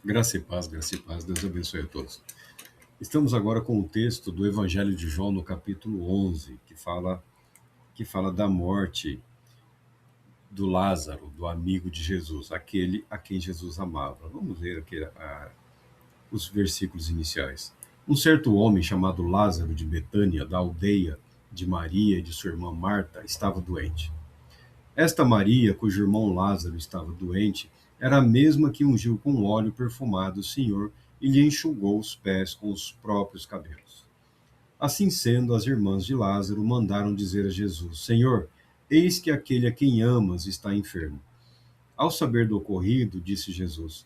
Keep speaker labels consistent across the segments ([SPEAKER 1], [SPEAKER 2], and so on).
[SPEAKER 1] Graça e paz, Deus abençoe a todos. Estamos agora com o texto do Evangelho de João, no capítulo 11, que fala da morte do Lázaro, do amigo de Jesus, aquele a quem Jesus amava. Vamos ler aqui os versículos iniciais. Um certo homem chamado Lázaro de Betânia, da aldeia de Maria e de sua irmã Marta, estava doente. Esta Maria, cujo irmão Lázaro estava doente, era a mesma que ungiu com óleo perfumado o Senhor e lhe enxugou os pés com os próprios cabelos. Assim sendo, as irmãs de Lázaro mandaram dizer a Jesus: Senhor, eis que aquele a quem amas está enfermo. Ao saber do ocorrido, disse Jesus: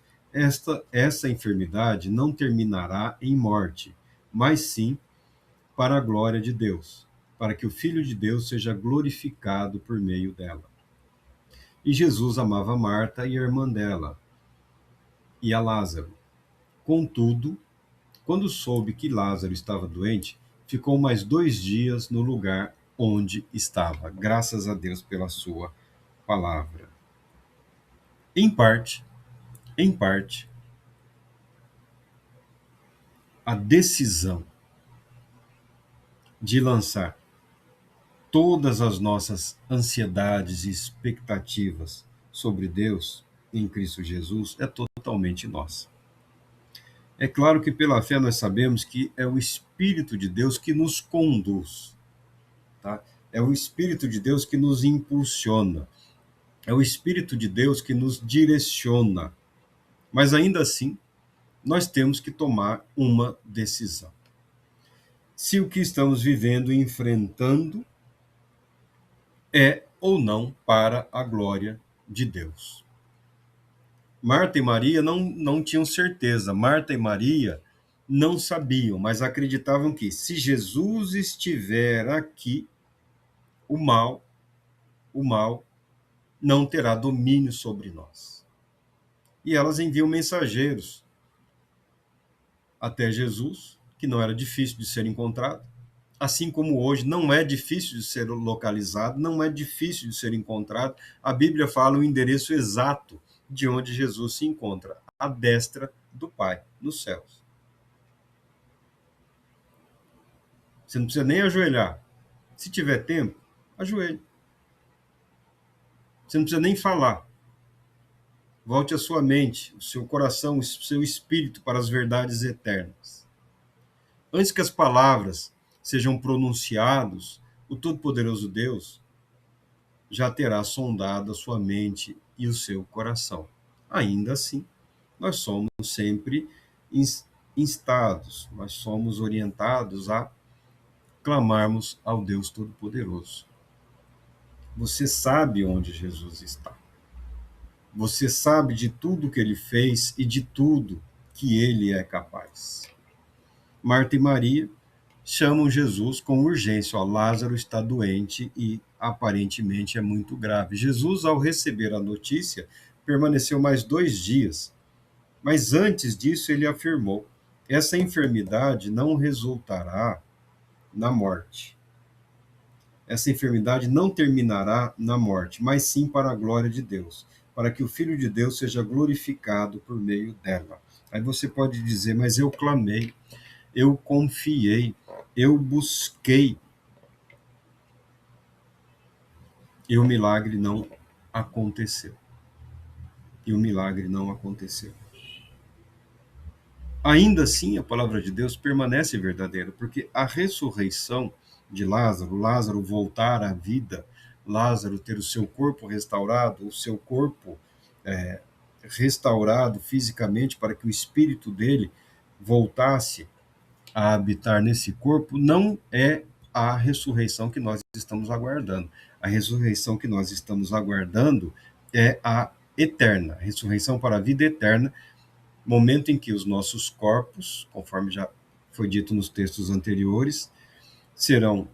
[SPEAKER 1] essa enfermidade não terminará em morte, mas sim para a glória de Deus, para que o Filho de Deus seja glorificado por meio dela. E Jesus amava Marta e a irmã dela, e a Lázaro. Contudo, quando soube que Lázaro estava doente, ficou mais 2 dias no lugar onde estava. Graças a Deus pela sua palavra. Em parte, em parte, a decisão de lançar todas as nossas ansiedades e expectativas sobre Deus em Cristo Jesus é totalmente nossa. É claro que pela fé nós sabemos que é o Espírito de Deus que nos conduz, tá? É o Espírito de Deus que nos impulsiona, é o Espírito de Deus que nos direciona. Mas ainda assim, nós temos que tomar uma decisão. Se o que estamos vivendo e enfrentando é ou não para a glória de Deus. Marta e Maria não tinham certeza. Marta e Maria não sabiam, mas acreditavam que se Jesus estiver aqui, o mal, o mal não terá domínio sobre nós. E elas enviam mensageiros até Jesus, que não era difícil de ser encontrado, assim como hoje não é difícil de ser localizado, não é difícil de ser encontrado. A Bíblia fala o endereço exato de onde Jesus se encontra, à destra do Pai, nos céus. Você não precisa nem ajoelhar. Se tiver tempo, ajoelhe. Você não precisa nem falar. Volte a sua mente, o seu coração, o seu espírito para as verdades eternas. Antes que as palavras sejam pronunciadas, o Todo-Poderoso Deus já terá sondado a sua mente e o seu coração. Ainda assim, nós somos sempre instados, nós somos orientados a clamarmos ao Deus Todo-Poderoso. Você sabe onde Jesus está. Você sabe de tudo que ele fez e de tudo que ele é capaz. Marta e Maria chamam Jesus com urgência. Ó, Lázaro está doente e aparentemente é muito grave. Jesus, ao receber a notícia, permaneceu mais 2 dias. Mas antes disso, ele afirmou: essa enfermidade não resultará na morte. Essa enfermidade não terminará na morte, mas sim para a glória de Deus, para que o Filho de Deus seja glorificado por meio dela. Aí você pode dizer, mas eu clamei, eu confiei, eu busquei, e o milagre não aconteceu. E o milagre não aconteceu. Ainda assim, a palavra de Deus permanece verdadeira, porque a ressurreição de Lázaro, Lázaro voltar à vida, Lázaro ter o seu corpo restaurado, o seu corpo restaurado fisicamente para que o espírito dele voltasse a habitar nesse corpo, não é a ressurreição que nós estamos aguardando. A ressurreição que nós estamos aguardando é a eterna, a ressurreição para a vida eterna, momento em que os nossos corpos, conforme já foi dito nos textos anteriores, serão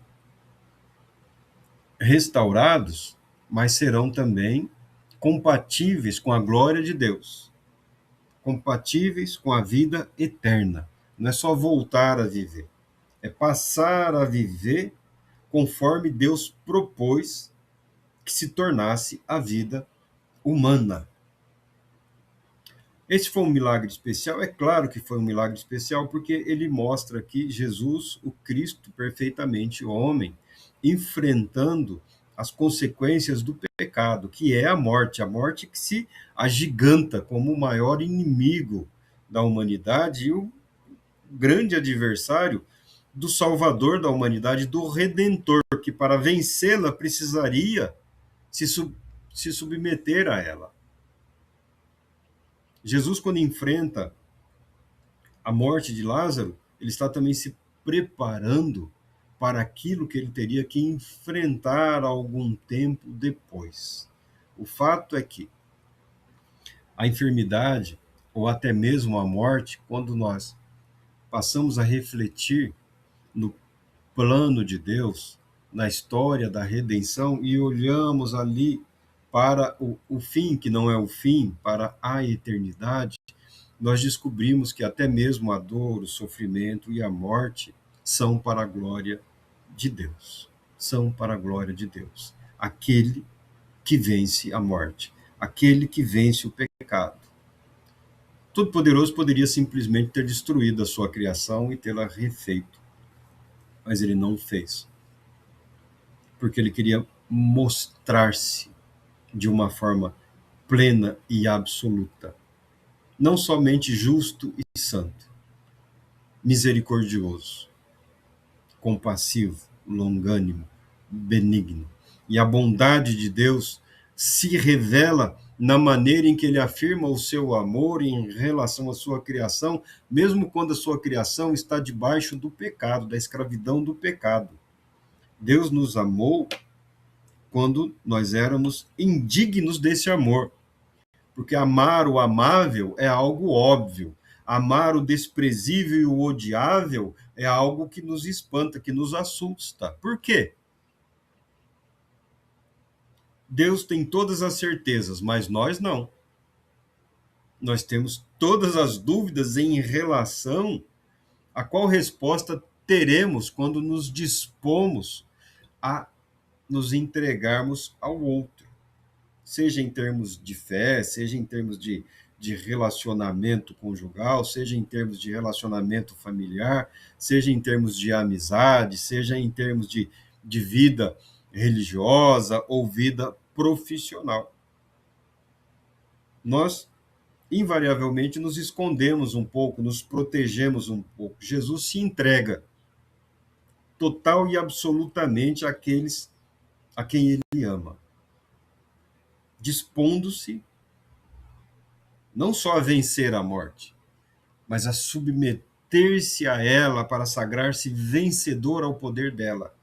[SPEAKER 1] restaurados, mas serão também compatíveis com a glória de Deus, compatíveis com a vida eterna. Não é só voltar a viver, é passar a viver conforme Deus propôs que se tornasse a vida humana. Esse foi um milagre especial? É claro que foi um milagre especial, porque ele mostra aqui Jesus, o Cristo perfeitamente homem, enfrentando as consequências do pecado, que é a morte que se agiganta como o maior inimigo da humanidade e o grande adversário do Salvador da humanidade, do Redentor, que para vencê-la precisaria se, se submeter a ela. Jesus, quando enfrenta a morte de Lázaro, ele está também se preparando para aquilo que ele teria que enfrentar algum tempo depois. O fato é que a enfermidade, ou até mesmo a morte, quando nós passamos a refletir no plano de Deus, na história da redenção, e olhamos ali para o fim, que não é o fim, para a eternidade, nós descobrimos que até mesmo a dor, o sofrimento e a morte são para a glória de Deus. São para a glória de Deus. Aquele que vence a morte, aquele que vence o pecado. Todo-Poderoso poderia simplesmente ter destruído a sua criação e tê-la refeito, mas ele não fez, porque ele queria mostrar-se de uma forma plena e absoluta, não somente justo e santo, misericordioso, compassivo, longânimo, benigno. E a bondade de Deus se revela na maneira em que ele afirma o seu amor em relação à sua criação, mesmo quando a sua criação está debaixo do pecado, da escravidão do pecado. Deus nos amou quando nós éramos indignos desse amor. Porque amar o amável é algo óbvio. Amar o desprezível e o odiável é algo que nos espanta, que nos assusta. Por quê? Deus tem todas as certezas, mas nós não. Nós temos todas as dúvidas em relação a qual resposta teremos quando nos dispomos a nos entregarmos ao outro. Seja em termos de fé, seja em termos de relacionamento conjugal, seja em termos de relacionamento familiar, seja em termos de amizade, seja em termos de vida religiosa ou vida profissional. Nós, invariavelmente, nos escondemos um pouco, nos protegemos um pouco. Jesus se entrega total e absolutamente àqueles a quem ele ama, dispondo-se não só a vencer a morte, mas a submeter-se a ela para sagrar-se vencedor ao poder dela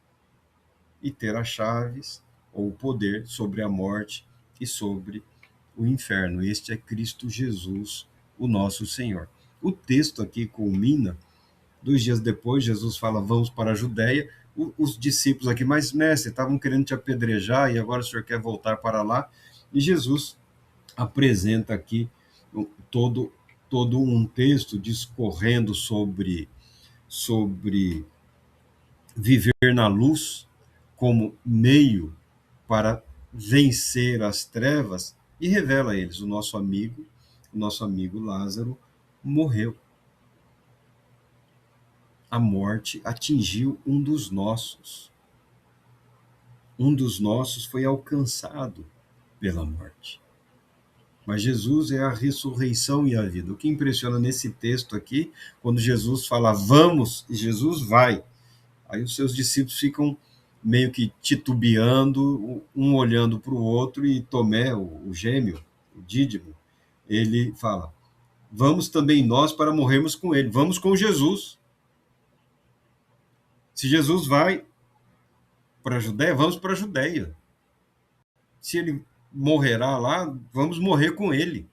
[SPEAKER 1] e ter as chaves ou o poder sobre a morte e sobre o inferno. Este é Cristo Jesus, o nosso Senhor. O texto aqui culmina, 2 dias depois, Jesus fala, vamos para a Judéia. Os discípulos aqui, mas mestre, estavam querendo te apedrejar e agora o senhor quer voltar para lá? E Jesus apresenta aqui todo, todo um texto discorrendo sobre viver na luz como meio para vencer as trevas e revela a eles, o nosso amigo Lázaro morreu. A morte atingiu um dos nossos. Um dos nossos foi alcançado pela morte. Mas Jesus é a ressurreição e a vida. O que impressiona nesse texto aqui, quando Jesus fala vamos, e Jesus vai, aí os seus discípulos ficam meio que titubeando, um olhando para o outro, e Tomé, o gêmeo, o Dídimo, ele fala, vamos também nós para morrermos com ele, vamos com Jesus. Se Jesus vai para a Judéia, vamos para a Judéia. Se ele morrerá lá, vamos morrer com ele.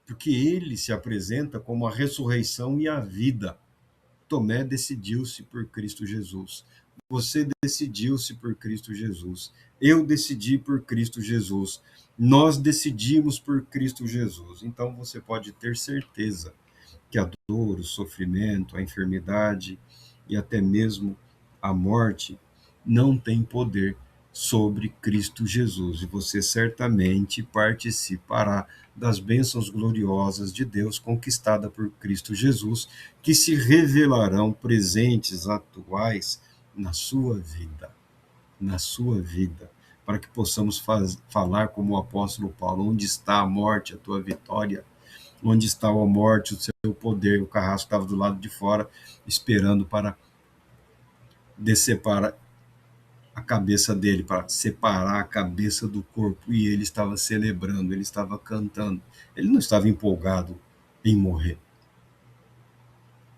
[SPEAKER 1] Porque ele se apresenta como a ressurreição e a vida. Tomé decidiu-se por Cristo Jesus. Você decidiu-se por Cristo Jesus. Eu decidi por Cristo Jesus. Nós decidimos por Cristo Jesus. Então você pode ter certeza que a dor, o sofrimento, a enfermidade e até mesmo a morte não tem poder sobre Cristo Jesus, e você certamente participará das bênçãos gloriosas de Deus conquistada por Cristo Jesus, que se revelarão presentes, atuais na sua vida, para que possamos falar como o apóstolo Paulo: onde está a morte, a tua vitória? Onde está a morte, o seu poder? O carrasco estava do lado de fora, esperando para decepar a cabeça dele, para separar a cabeça do corpo, e ele estava celebrando, ele estava cantando. Ele não estava empolgado em morrer.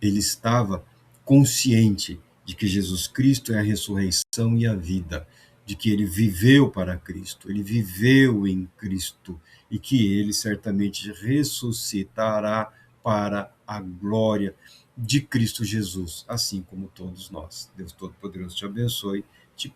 [SPEAKER 1] Ele estava consciente de que Jesus Cristo é a ressurreição e a vida, de que ele viveu para Cristo, ele viveu em Cristo, e que ele certamente ressuscitará para a glória de Cristo Jesus, assim como todos nós. Deus Todo-Poderoso te abençoe, te